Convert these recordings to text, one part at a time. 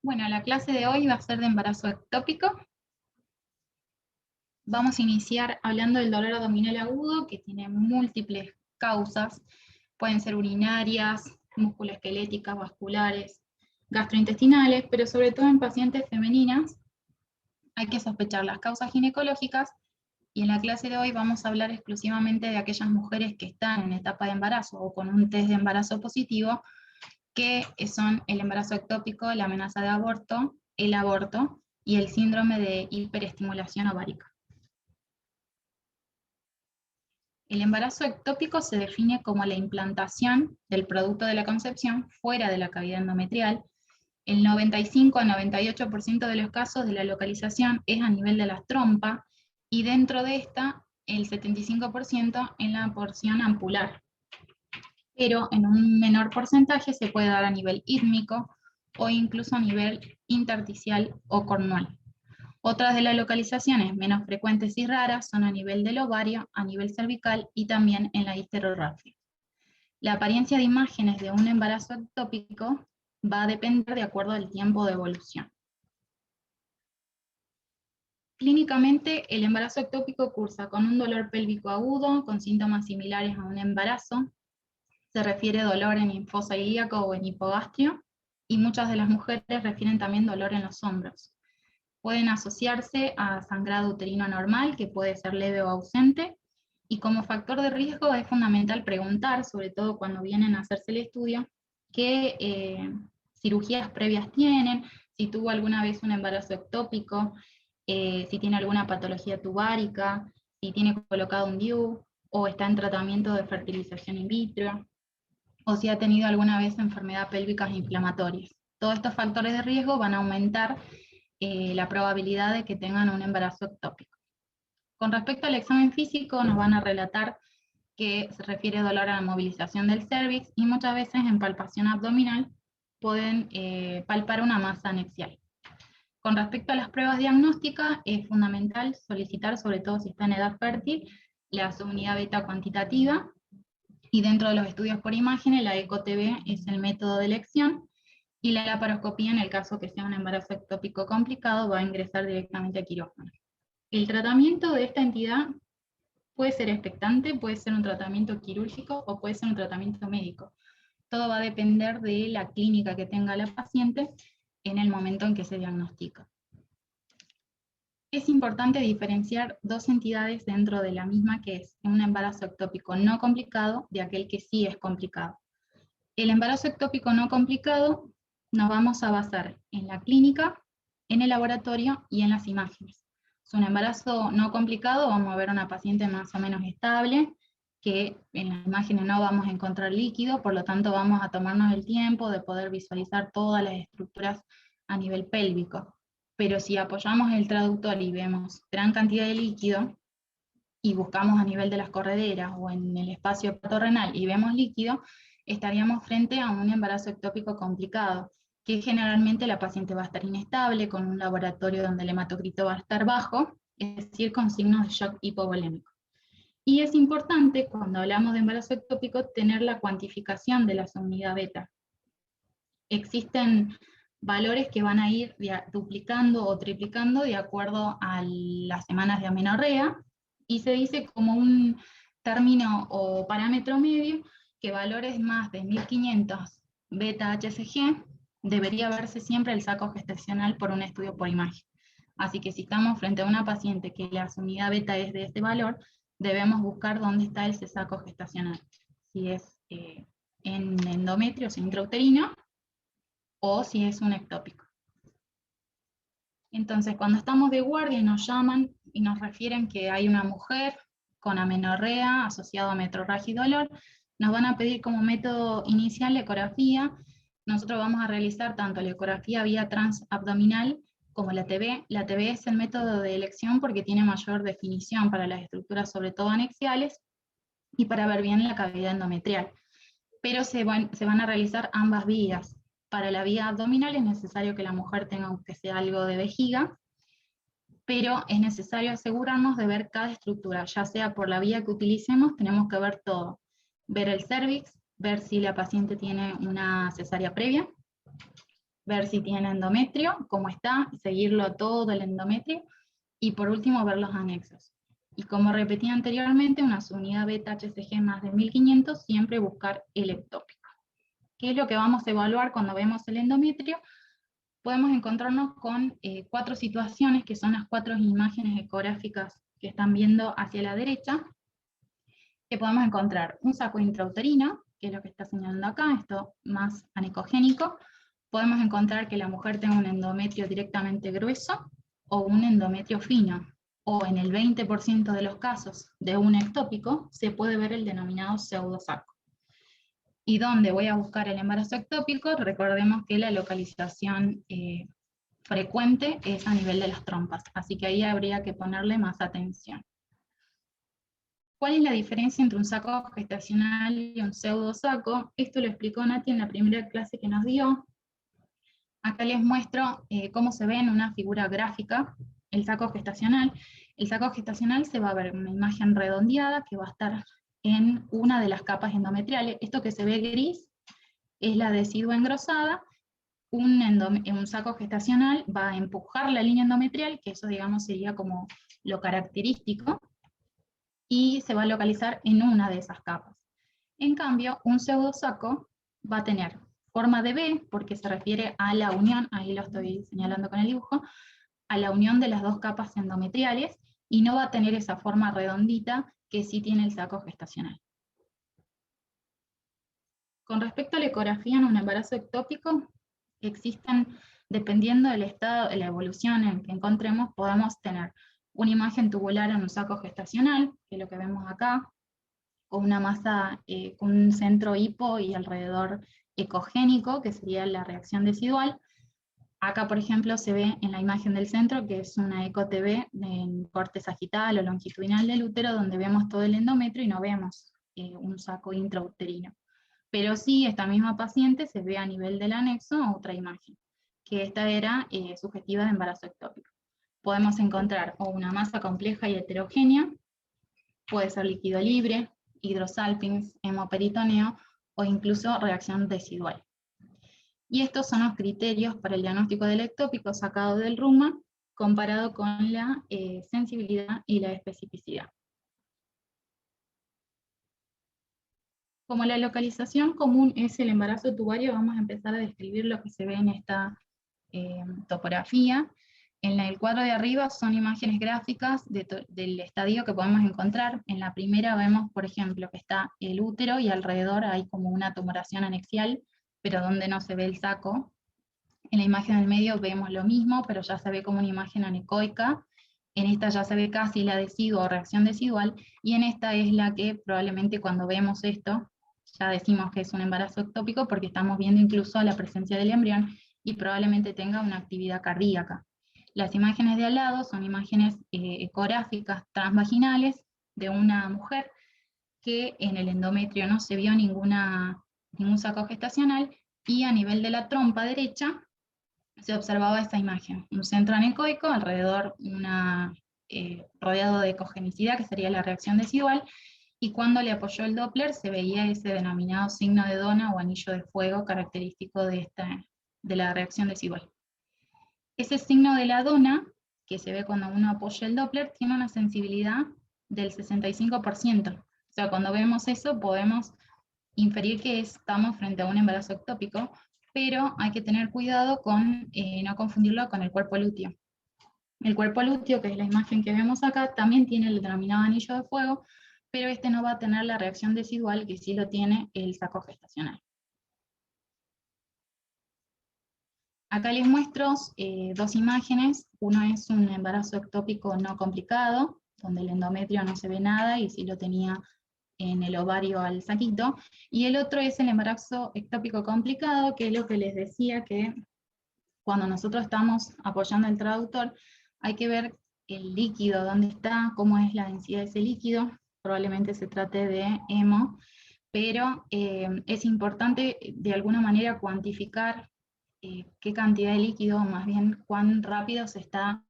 Bueno, la clase de hoy va a ser de embarazo ectópico. Vamos a iniciar hablando del dolor abdominal agudo, que tiene múltiples causas. Pueden ser urinarias, musculoesqueléticas, vasculares, gastrointestinales, pero sobre todo en pacientes femeninas hay que sospechar las causas ginecológicas, y en la clase de hoy vamos a hablar exclusivamente de aquellas mujeres que están en etapa de embarazo o con un test de embarazo positivo, que son el embarazo ectópico, la amenaza de aborto, el aborto y el síndrome de hiperestimulación ovárica. El embarazo ectópico se define como la implantación del producto de la concepción fuera de la cavidad endometrial. El 95 a 98% de los casos de la localización es a nivel de la trompa, y dentro de esta el 75% en la porción ampular, pero en un menor porcentaje se puede dar a nivel ídmico o incluso a nivel intersticial o cornual. Otras de las localizaciones menos frecuentes y raras son a nivel del ovario, a nivel cervical y también en la histerorragia. La apariencia de imágenes de un embarazo ectópico va a depender de acuerdo al tiempo de evolución. Clínicamente, el embarazo ectópico cursa con un dolor pélvico agudo, con síntomas similares a un embarazo. Se refiere dolor en fosa ilíaco o en hipogastrio, y muchas de las mujeres refieren también dolor en los hombros. Pueden asociarse a sangrado uterino anormal, que puede ser leve o ausente, y como factor de riesgo es fundamental preguntar, sobre todo cuando vienen a hacerse el estudio, qué cirugías previas tienen, si tuvo alguna vez un embarazo ectópico, si tiene alguna patología tubárica, si tiene colocado un DIU, o está en tratamiento de fertilización in vitro, o si ha tenido alguna vez enfermedad pélvicas inflamatorias. Todos estos factores de riesgo van a aumentar la probabilidad de que tengan un embarazo ectópico. Con respecto al examen físico, nos van a relatar que se refiere dolor a la movilización del cérvix, y muchas veces en palpación abdominal pueden palpar una masa anexial. Con respecto a las pruebas diagnósticas, es fundamental solicitar, sobre todo si está en edad fértil, la subunidad beta cuantitativa, y dentro de los estudios por imágenes, la ECO-TB es el método de elección, y la laparoscopía, en el caso que sea un embarazo ectópico complicado, va a ingresar directamente a quirófano. El tratamiento de esta entidad puede ser expectante, puede ser un tratamiento quirúrgico o puede ser un tratamiento médico. Todo va a depender de la clínica que tenga la paciente en el momento en que se diagnostica. Es importante diferenciar dos entidades dentro de la misma, que es un embarazo ectópico no complicado de aquel que sí es complicado. El embarazo ectópico no complicado nos vamos a basar en la clínica, en el laboratorio y en las imágenes. Es un embarazo no complicado, vamos a ver una paciente más o menos estable, que en las imágenes no vamos a encontrar líquido, por lo tanto vamos a tomarnos el tiempo de poder visualizar todas las estructuras a nivel pélvico. Pero si apoyamos el traductor y vemos gran cantidad de líquido, y buscamos a nivel de las correderas o en el espacio hepatorrenal y vemos líquido, estaríamos frente a un embarazo ectópico complicado, que generalmente la paciente va a estar inestable, con un laboratorio donde el hematocrito va a estar bajo, es decir, con signos de shock hipovolémico. Y es importante, cuando hablamos de embarazo ectópico, tener la cuantificación de la subunidad beta. Existen valores que van a ir duplicando o triplicando de acuerdo a las semanas de amenorrea, y se dice como un término o parámetro medio que valores más de 1500 beta HCG debería verse siempre el saco gestacional por un estudio por imagen. Así que si estamos frente a una paciente que la subunidad beta es de este valor, debemos buscar dónde está ese saco gestacional. Si es en endometrio, o intrauterino, o si es un ectópico. Entonces, cuando estamos de guardia y nos llaman y nos refieren que hay una mujer con amenorrea asociado a metrorragia y dolor, nos van a pedir como método inicial la ecografía. Nosotros vamos a realizar tanto la ecografía vía transabdominal como la TB. La TB es el método de elección porque tiene mayor definición para las estructuras, sobre todo anexiales, y para ver bien la cavidad endometrial. Pero se van a realizar ambas vías. Para la vía abdominal es necesario que la mujer tenga aunque sea algo de vejiga, pero es necesario asegurarnos de ver cada estructura, ya sea por la vía que utilicemos, tenemos que ver todo. Ver el cérvix, ver si la paciente tiene una cesárea previa, ver si tiene endometrio, cómo está, seguirlo todo el endometrio, y por último ver los anexos. Y como repetí anteriormente, una subunidad beta-HCG más de 1500, siempre buscar el ectópico. ¿Qué es lo que vamos a evaluar cuando vemos el endometrio? Podemos encontrarnos con 4 situaciones, que son las 4 imágenes ecográficas que están viendo hacia la derecha, que podemos encontrar un saco intrauterino, que es lo que está señalando acá, esto más anecogénico. Podemos encontrar que la mujer tenga un endometrio directamente grueso o un endometrio fino, o en el 20% de los casos de un ectópico se puede ver el denominado pseudosaco. ¿Y dónde voy a buscar el embarazo ectópico? Recordemos que la localización frecuente es a nivel de las trompas, así que ahí habría que ponerle más atención. ¿Cuál es la diferencia entre un saco gestacional y un pseudosaco? Esto lo explicó Nati en la primera clase que nos dio. Acá les muestro cómo se ve en una figura gráfica el saco gestacional. El saco gestacional se va a ver una imagen redondeada que va a estar en una de las capas endometriales. Esto que se ve gris es la decidua engrosada. Un saco gestacional va a empujar la línea endometrial, que eso digamos sería como lo característico, y se va a localizar en una de esas capas. En cambio, un pseudosaco va a tener forma de V, porque se refiere a la unión, ahí lo estoy señalando con el dibujo, a la unión de las dos capas endometriales, y no va a tener esa forma redondita que sí tiene el saco gestacional. Con respecto a la ecografía en un embarazo ectópico, existen, dependiendo del estado, de la evolución en que encontremos, podemos tener una imagen tubular en un saco gestacional, que es lo que vemos acá, con una masa, con un centro hipo y alrededor ecogénico, que sería la reacción decidual. Acá, por ejemplo, se ve en la imagen del centro, que es una eco-TV en corte sagital o longitudinal del útero, donde vemos todo el endometrio y no vemos un saco intrauterino. Pero sí, esta misma paciente se ve a nivel del anexo otra imagen, que esta era sugestiva de embarazo ectópico. Podemos encontrar o una masa compleja y heterogénea, puede ser líquido libre, hidrosalpings, hemoperitoneo o incluso reacción decidual. Y estos son los criterios para el diagnóstico del ectópico sacado del RUMA, comparado con la sensibilidad y la especificidad. Como la localización común es el embarazo tubario, vamos a empezar a describir lo que se ve en esta topografía. En el cuadro de arriba son imágenes gráficas del estadio que podemos encontrar. En la primera vemos, por ejemplo, que está el útero y alrededor hay como una tumoración anexial, pero donde no se ve el saco. En la imagen del medio vemos lo mismo, pero ya se ve como una imagen anecoica. En esta ya se ve casi la decidua o reacción decidual, y en esta es la que probablemente cuando vemos esto, ya decimos que es un embarazo ectópico porque estamos viendo incluso la presencia del embrión y probablemente tenga una actividad cardíaca. Las imágenes de al lado son imágenes ecográficas transvaginales de una mujer que en el endometrio no se vio ningún saco gestacional, y a nivel de la trompa derecha se observaba esta imagen, un centro anecoico, alrededor rodeado de ecogenicidad, que sería la reacción decidual, y cuando le apoyó el Doppler se veía ese denominado signo de dona o anillo de fuego característico de la reacción decidual. Ese signo de la dona, que se ve cuando uno apoya el Doppler, tiene una sensibilidad del 65%. O sea, cuando vemos eso podemos inferir que estamos frente a un embarazo ectópico, pero hay que tener cuidado con no confundirlo con el cuerpo lúteo. El cuerpo lúteo, que es la imagen que vemos acá, también tiene el denominado anillo de fuego, pero este no va a tener la reacción decidual que sí lo tiene el saco gestacional. Acá les muestro dos imágenes. Uno es un embarazo ectópico no complicado, donde el endometrio no se ve nada y sí lo tenía en el ovario al saquito, y el otro es el embarazo ectópico complicado, que es lo que les decía, que cuando nosotros estamos apoyando el traductor, hay que ver el líquido, dónde está, cómo es la densidad de ese líquido, probablemente se trate de hemo, pero es importante de alguna manera cuantificar qué cantidad de líquido, más bien cuán rápido se está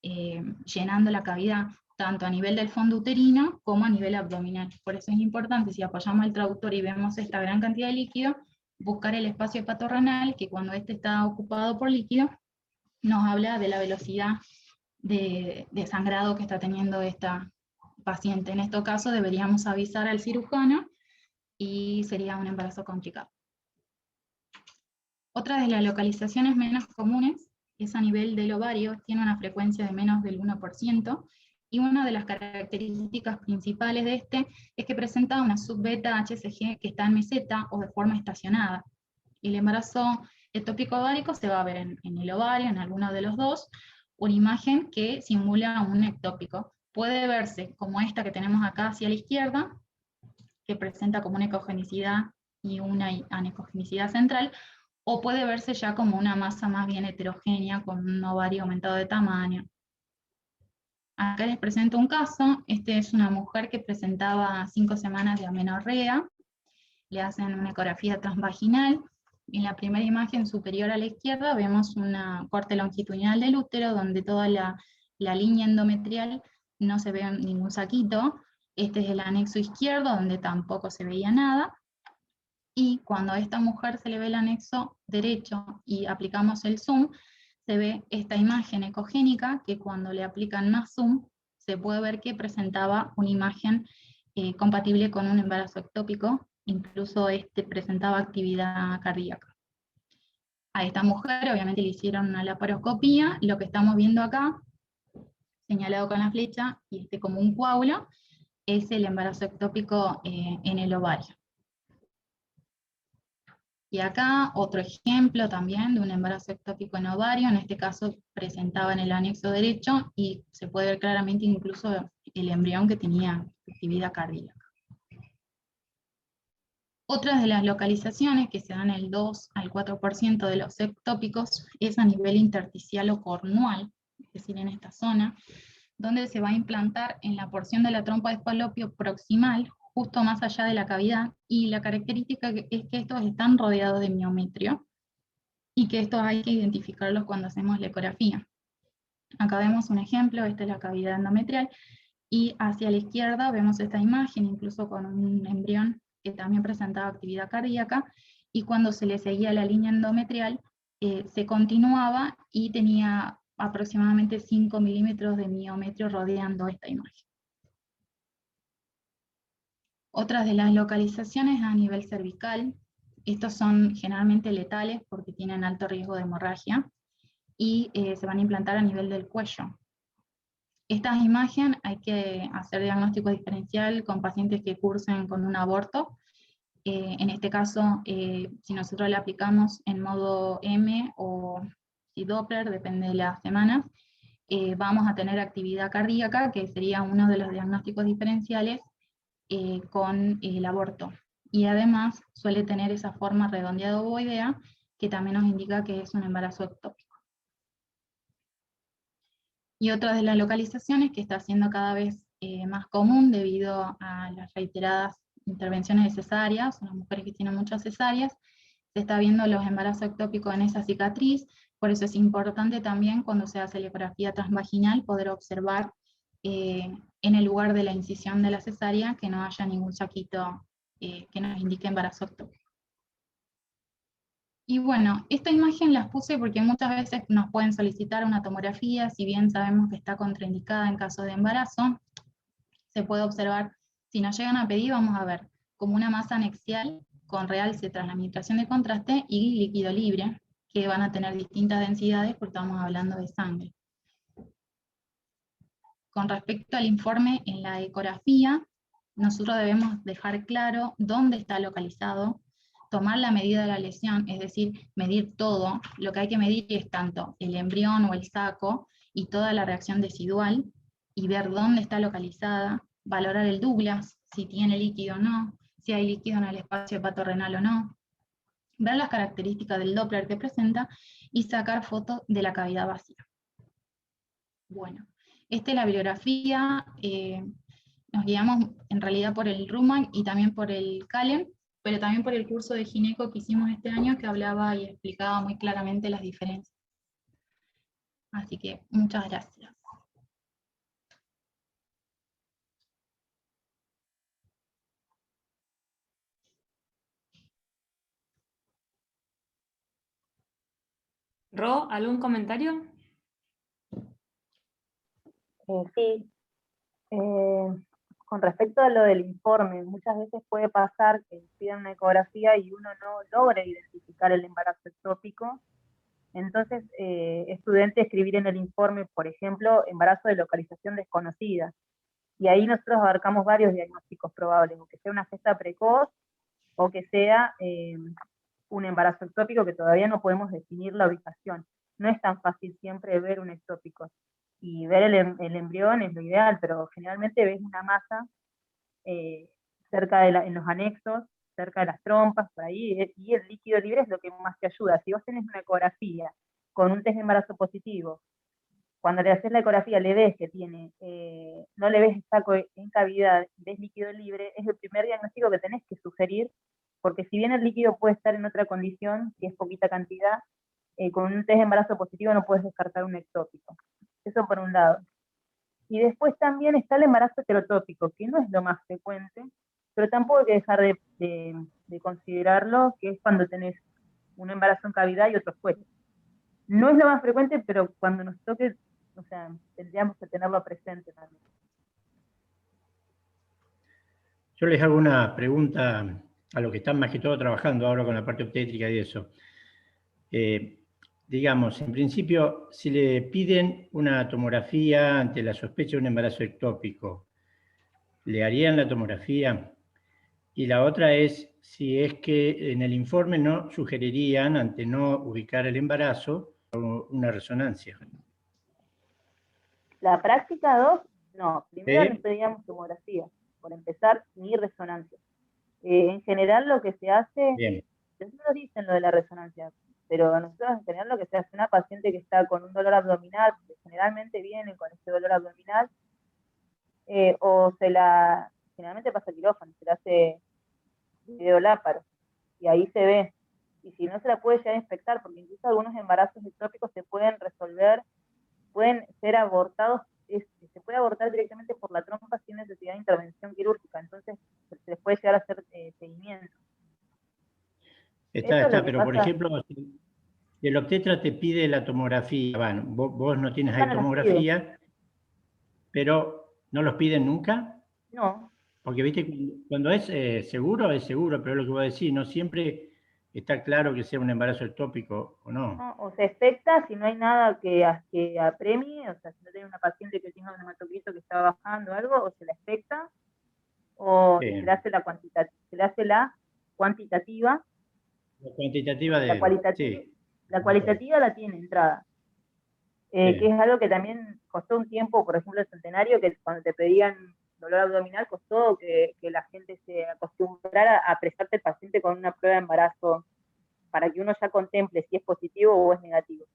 llenando la cavidad, tanto a nivel del fondo uterino como a nivel abdominal. Por eso es importante, si apoyamos el traductor y vemos esta gran cantidad de líquido, buscar el espacio hepatorrenal, que cuando este está ocupado por líquido, nos habla de la velocidad de sangrado que está teniendo esta paciente. En este caso deberíamos avisar al cirujano y sería un embarazo complicado. Otra de las localizaciones menos comunes es a nivel del ovario, tiene una frecuencia de menos del 1%, y una de las características principales de este es que presenta una subbeta HCG que está en meseta o de forma estacionada. El embarazo ectópico ovárico se va a ver en el ovario, en alguno de los dos, una imagen que simula un ectópico. Puede verse como esta que tenemos acá hacia la izquierda, que presenta como una ecogenicidad y una anecogenicidad central, o puede verse ya como una masa más bien heterogénea, con un ovario aumentado de tamaño. Acá les presento un caso. Este es una mujer que presentaba 5 semanas de amenorrea. Le hacen una ecografía transvaginal. En la primera imagen superior a la izquierda vemos una corte longitudinal del útero, donde toda la línea endometrial no se ve ningún saquito. Este es el anexo izquierdo, donde tampoco se veía nada. Y cuando a esta mujer se le ve el anexo derecho y aplicamos el zoom, se ve esta imagen ecogénica que cuando le aplican más zoom, se puede ver que presentaba una imagen compatible con un embarazo ectópico, incluso este presentaba actividad cardíaca. A esta mujer obviamente le hicieron una laparoscopía, lo que estamos viendo acá, señalado con la flecha, y este como un coágulo, es el embarazo ectópico en el ovario. Y acá otro ejemplo también de un embarazo ectópico en ovario, en este caso presentaba en el anexo derecho y se puede ver claramente incluso el embrión que tenía actividad cardíaca. Otras de las localizaciones que se dan el 2 al 4% de los ectópicos es a nivel intersticial o cornual, es decir, en esta zona, donde se va a implantar en la porción de la trompa de falopio proximal, justo más allá de la cavidad, y la característica es que estos están rodeados de miometrio, y que estos hay que identificarlos cuando hacemos la ecografía. Acá vemos un ejemplo, esta es la cavidad endometrial, y hacia la izquierda vemos esta imagen, incluso con un embrión que también presentaba actividad cardíaca, y cuando se le seguía la línea endometrial, se continuaba y tenía aproximadamente 5 milímetros de miometrio rodeando esta imagen. Otras de las localizaciones a nivel cervical, estos son generalmente letales porque tienen alto riesgo de hemorragia, y se van a implantar a nivel del cuello. Esta imagen hay que hacer diagnóstico diferencial con pacientes que cursen con un aborto. En este caso, si nosotros le aplicamos en modo M o si Doppler, depende de las semanas, vamos a tener actividad cardíaca, que sería uno de los diagnósticos diferenciales con el aborto. Y además suele tener esa forma redondeada ovoidea, que también nos indica que es un embarazo ectópico. Y otra de las localizaciones que está siendo cada vez más común debido a las reiteradas intervenciones de cesáreas, son las mujeres que tienen muchas cesáreas, se está viendo los embarazos ectópicos en esa cicatriz. Por eso es importante también cuando se hace la ecografía transvaginal poder observar en el lugar de la incisión de la cesárea que no haya ningún saquito que nos indique embarazo ectópico. Y bueno, esta imagen las puse porque muchas veces nos pueden solicitar una tomografía, si bien sabemos que está contraindicada en caso de embarazo, se puede observar, si nos llegan a pedir, vamos a ver como una masa anexial con realce tras la administración de contraste y líquido libre, que van a tener distintas densidades porque estamos hablando de sangre. Con respecto al informe en la ecografía, nosotros debemos dejar claro dónde está localizado, tomar la medida de la lesión, es decir, medir todo. Lo que hay que medir es tanto el embrión o el saco y toda la reacción decidual, y ver dónde está localizada, valorar el Douglas, si tiene líquido o no, si hay líquido en el espacio hepatorrenal o no, ver las características del Doppler que presenta y sacar fotos de la cavidad vacía. Bueno, esta es la bibliografía. Nos guiamos en realidad por el RUMAC y también por el CALEM, pero también por el curso de gineco que hicimos este año, que hablaba y explicaba muy claramente las diferencias. Así que muchas gracias. Ro, ¿algún comentario? Sí, con respecto a lo del informe, muchas veces puede pasar que piden una ecografía y uno no logra identificar el embarazo ectópico. Entonces, es prudente escribir en el informe, por ejemplo, embarazo de localización desconocida. Y ahí nosotros abarcamos varios diagnósticos probables, o que sea una gesta precoz, o que sea un embarazo ectópico que todavía no podemos definir la ubicación. No es tan fácil siempre ver un ectópico. Y ver el embrión es lo ideal, pero generalmente ves una masa eh, cerca en los anexos, cerca de las trompas, por ahí, y el líquido libre es lo que más te ayuda. Si vos tenés una ecografía con un test de embarazo positivo, cuando le haces la ecografía le ves que tiene, no le ves saco en cavidad, ves líquido libre, es el primer diagnóstico que tenés que sugerir, porque si bien el líquido puede estar en otra condición, si es poquita cantidad, con un test de embarazo positivo no puedes descartar un ectópico. Eso por un lado. Y después también está el embarazo heterotópico, que no es lo más frecuente, pero tampoco hay que dejar de considerarlo, que es cuando tenés un embarazo en cavidad y otro fuera. No es lo más frecuente, pero cuando nos toque, o sea, tendríamos que tenerlo presente también. Yo les hago una pregunta a los que están más que todo trabajando ahora con la parte obstétrica y eso. Digamos, en principio, si le piden una tomografía ante la sospecha de un embarazo ectópico, ¿le harían la tomografía? Y la otra es si es que en el informe no sugerirían, ante no ubicar el embarazo, una resonancia. La práctica 2, no. Primero le ¿Sí? pedíamos tomografía, por empezar, ni resonancia. En general lo que se hace, Bien. no nos dicen lo de la resonancia, pero nosotros en general lo que se hace una paciente que está con un dolor abdominal, porque generalmente vienen con ese dolor abdominal, o generalmente pasa quirófano, se le hace videoláparo, y ahí se ve. Y si no, se la puede llegar a inspectar, porque incluso algunos embarazos ectópicos se pueden resolver, pueden ser abortados, se puede abortar directamente por la trompa sin necesidad de intervención quirúrgica, entonces se les puede llegar a hacer seguimiento. Eso es lo que Pero por pasa. ejemplo, si el obstetra te pide la tomografía, bueno, vos no tienes Acá ahí no las pido. tomografía, pero ¿no los piden nunca? No. Porque, viste, cuando es seguro, pero lo que voy a decir, no siempre está claro que sea un embarazo ectópico o no. No, o se expecta si no hay nada que apremie, o sea, si no tiene una paciente que tenga un hematocrito que está bajando algo, o se la expecta, y se le hace la cuantitativa, La cuantitativa porque sí. la cualitativa la tiene entrada. Que es algo que también costó un tiempo, por ejemplo, el Centenario, que cuando te pedían dolor abdominal, costó que la gente se acostumbrara a prestarte el paciente con una prueba de embarazo para que uno ya contemple si es positivo o es negativo.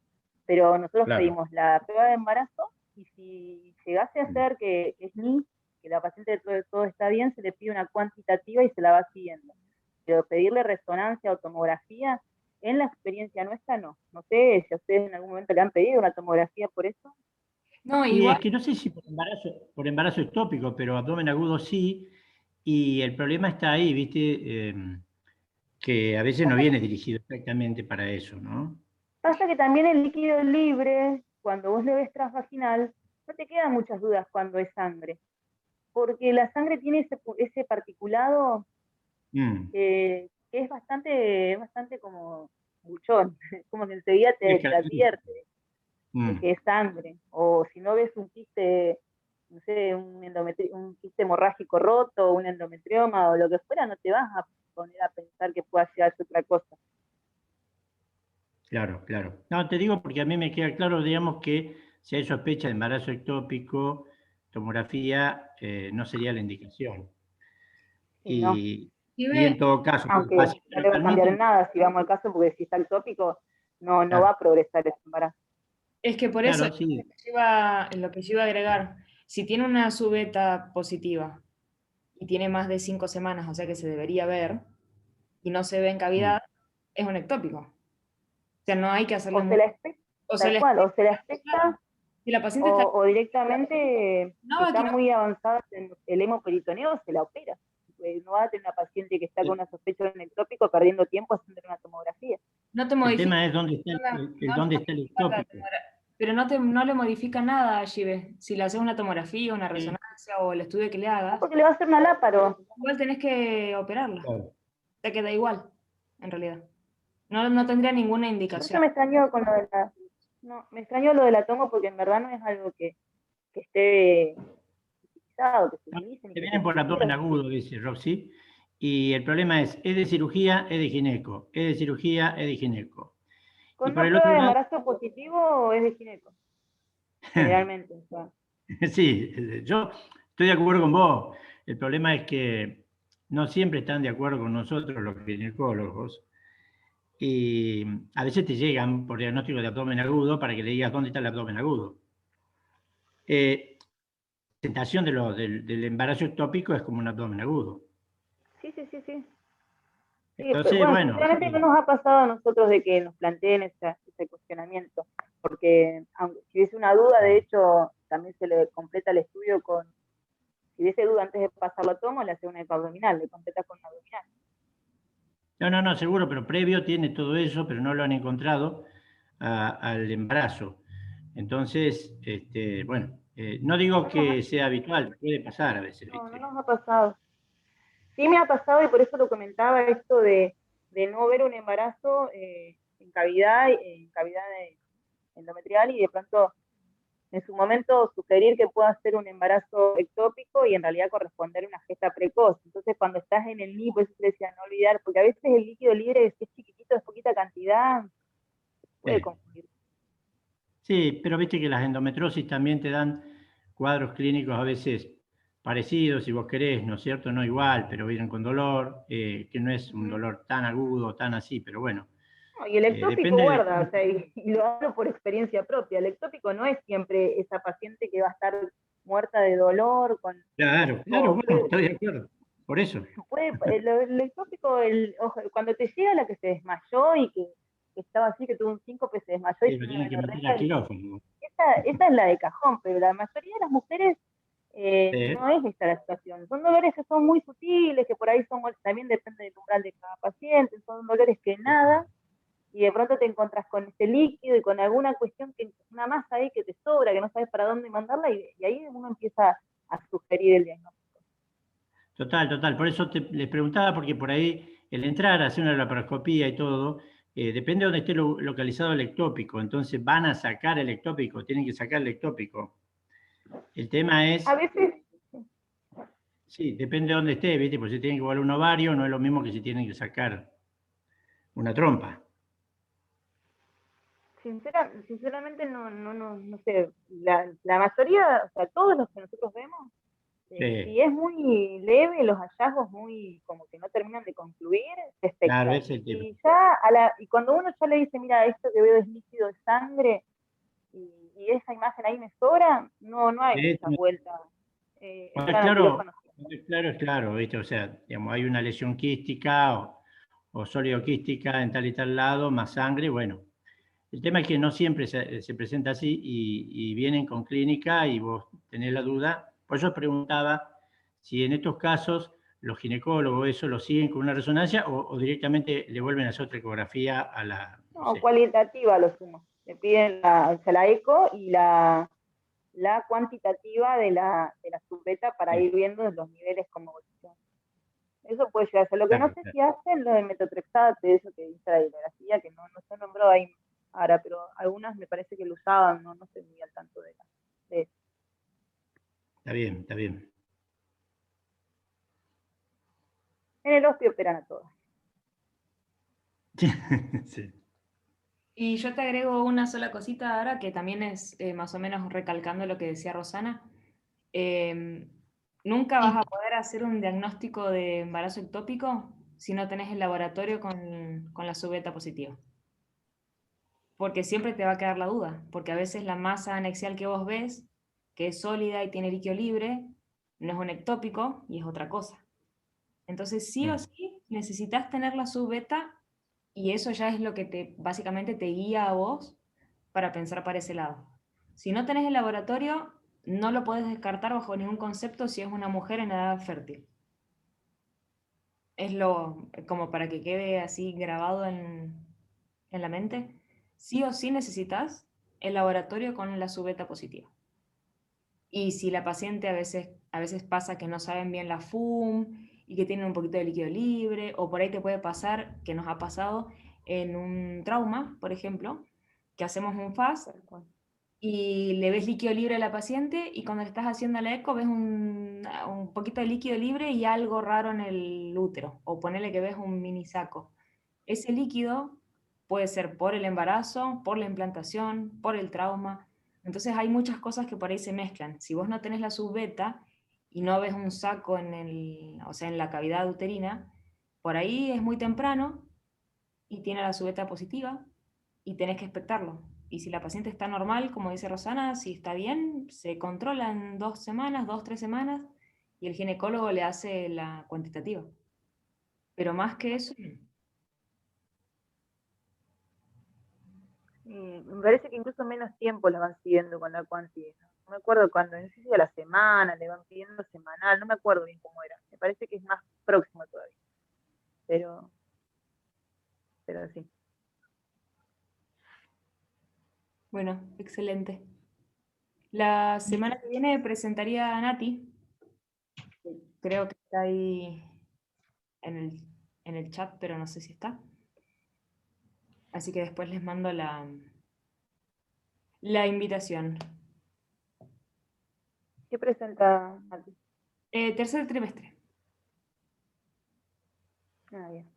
Pero nosotros pedimos la prueba de embarazo y si llegase a ser que es NI, que la paciente todo está bien, se le pide una cuantitativa y se la va siguiendo. Pero pedirle resonancia o tomografía, en la experiencia nuestra no. No sé si a ustedes en algún momento le han pedido una tomografía por eso. No, Y igual. es que no sé si por embarazo ectópico, pero abdomen agudo sí, y el problema está ahí, viste, que a veces no viene dirigido exactamente para eso, ¿no? Pasa que también el líquido libre, cuando vos le ves transvaginal, no te quedan muchas dudas cuando es sangre, porque la sangre tiene ese particulado que es bastante como buchón, como que enseguida Es te advierte de Mm, que es sangre, o si no ves un quiste, no sé, un quiste hemorrágico roto, un endometrioma o lo que fuera, no te vas a poner a pensar que pueda llegar a ser otra cosa. claro, claro. No, te digo porque a mí me queda claro, digamos, que si hay sospecha de embarazo ectópico, tomografía no sería la indicación. Y no, Y en todo caso, si el aunque paciente no lo le va a cambiar en permite, nada si vamos al caso, porque si está el tópico, no va claro, a progresar ese embarazo. Es que por eso claro, sí. lo que yo iba a agregar, si tiene una subeta positiva y tiene más de 5 semanas, o sea que se debería ver, y no se ve en Mm. cavidad, es un ectópico. O sea, no hay que hacerle O se mucho. la expecta, O se tal le cual, o se la claro, expecta, si la paciente está o directamente, no si va a está quiero, muy avanzada en el hemoperitoneo, se la opera. No va a tener una paciente que está con Sí. una sospecha de un ectópico perdiendo tiempo haciendo una tomografía. No te El modifica, tema es dónde está el ectópico. pero no le modifica nada a Gibe. Si le haces una tomografía, una resonancia o el estudio que le hagas, Porque le va a hacer una láparo. igual tenés que operarla. Claro. Te queda igual, en realidad. No tendría ninguna Por eso indicación. me extrañó con lo de la... No, me extrañó lo de la tomo porque en verdad no es algo que esté utilizado, que se utilice. Te vienen por abdomen agudo, dice Roxy, y el problema es de cirugía, es de gineco, es de cirugía, es de gineco. Con Y por una el prueba otro de lado, embarazo positivo es de gineco, generalmente. O sea. sí, yo estoy de acuerdo con vos. El problema es que no siempre están de acuerdo con nosotros los ginecólogos, y a veces te llegan por diagnóstico de abdomen agudo para que le digas dónde está el abdomen agudo. La presentación del embarazo ectópico es como un abdomen agudo. Sí. Sí, Entonces, bueno, bueno, sinceramente no nos ha pasado a nosotros de que nos planteen ese cuestionamiento, porque aunque si hubiese una duda, de hecho, también se le completa el estudio con, si hubiese duda antes de pasarlo a tomo, le hace una ecoabdominal, le completa con una abdominal. no, seguro, pero previo tiene todo eso, pero no lo han encontrado al embarazo. Entonces, bueno, no digo que sea habitual, puede pasar a veces. No, ¿viste? no nos ha pasado. Sí me ha pasado, y por eso lo comentaba, esto de no ver un embarazo en cavidad endometrial, y de pronto en su momento sugerir que pueda ser un embarazo ectópico y en realidad corresponder a una gesta precoz. Entonces, cuando estás en el NIPO, eso te decía no olvidar, porque a veces el líquido libre, si es chiquitito, es poquita cantidad, puede confundir. Sí, pero viste que las endometriosis también te dan cuadros clínicos a veces parecidos, si vos querés, ¿no es cierto? No igual, pero vienen con dolor, que no es un dolor tan agudo, tan así, pero bueno. No, y el ectópico Depende guarda, o sea, y lo hablo por experiencia propia, el ectópico no es siempre esa paciente que va a estar muerta de dolor. Claro, bueno, estoy de acuerdo. Por eso. El ectópico, cuando te llega la que se desmayó y que estaba así, que tuvo un síncope, se desmayó y Sí, lo tienen que meter diarrea, al quirófano. esa es la de cajón, pero la mayoría de las mujeres Sí. no es esta la situación. Son dolores que son muy sutiles, que por ahí también depende del umbral de cada paciente, son dolores que nada, y de pronto te encontrás con este líquido y con alguna cuestión, una masa ahí que te sobra, que no sabes para dónde mandarla, y ahí uno empieza a sugerir el diagnóstico. Total. Por eso les preguntaba, porque por ahí el entrar a hacer una laparoscopía y todo, depende de dónde esté localizado el ectópico. Entonces van a sacar el ectópico, tienen que sacar el ectópico. El tema es, A veces, sí, depende de dónde esté, ¿viste? Pues si tienen que volar un ovario, no es lo mismo que si tienen que sacar una trompa. sinceramente no sé, la mayoría, o sea, todos los que nosotros vemos, si es muy leve, los hallazgos muy como que no terminan de concluir, se expecta. Claro, ese es el tema. Y y cuando uno ya le dice, mira, esto que veo es líquido de sangre, y esa imagen ahí me sobra, no hay mucha vuelta. Claro, es claro, ¿viste? O sea, digamos, hay una lesión quística o sólido quística en tal y tal lado, más sangre, bueno. El tema es que no siempre se presenta así y vienen con clínica y vos tenés la duda. Por eso preguntaba si en estos casos los ginecólogos eso lo siguen con una resonancia o directamente le vuelven a hacer otra ecografía a la... No, cualitativa lo sumo. Le piden la eco y la cuantitativa de la subeta para ir viendo los niveles como evolución. Eso puede llegar a ser. Lo que no sé si hacen lo de metotrexate, eso que dice la bibliografía, que no se nombró ahí ahora, pero algunas me parece que lo usaban, no estoy muy al tanto de eso. Está bien. En el hospital operan a todas. Sí. Y yo te agrego una sola cosita ahora, que también es más o menos recalcando lo que decía Rosana. Nunca vas a poder hacer un diagnóstico de embarazo ectópico si no tenés el laboratorio con la subeta positiva. Porque siempre te va a quedar la duda, porque a veces la masa anexial que vos ves, que es sólida y tiene líquido libre, no es un ectópico y es otra cosa. Entonces sí o sí necesitas tener la subbeta, y eso ya es lo que básicamente te guía a vos para pensar para ese lado. Si no tenés el laboratorio, no lo podés descartar bajo ningún concepto si es una mujer en edad fértil. Es como para que quede así grabado en en la mente, sí o sí necesitas el laboratorio con la subeta positiva. Y si la paciente a veces pasa que no saben bien la FUM y que tienen un poquito de líquido libre, o por ahí te puede pasar, que nos ha pasado en un trauma, por ejemplo, que hacemos un FAS y le ves líquido libre a la paciente y cuando le estás haciendo la eco ves un poquito de líquido libre y algo raro en el útero, o ponele que ves un mini saco. Ese líquido puede ser por el embarazo, por la implantación, por el trauma. Entonces hay muchas cosas que por ahí se mezclan. Si vos no tenés la subbeta y no ves un saco o sea, en la cavidad uterina, por ahí es muy temprano y tiene la subbeta positiva y tenés que expectarlo. Y si la paciente está normal, como dice Rosana, si está bien, se controla en 2 semanas, 2, 3 semanas, y el ginecólogo le hace la cuantitativa. Pero más que eso, Me parece que incluso menos tiempo la van siguiendo con la cuantía. No me acuerdo cuándo, no sé si a la semana, le van pidiendo semanal, no me acuerdo bien cómo era. Me parece que es más próximo todavía. Pero sí. bueno, excelente. La semana que viene presentaría a Nati. Creo que está ahí en el chat, pero no sé si está. Así que después les mando la invitación. ¿Qué presenta Nati? Tercer trimestre. Ah, bien.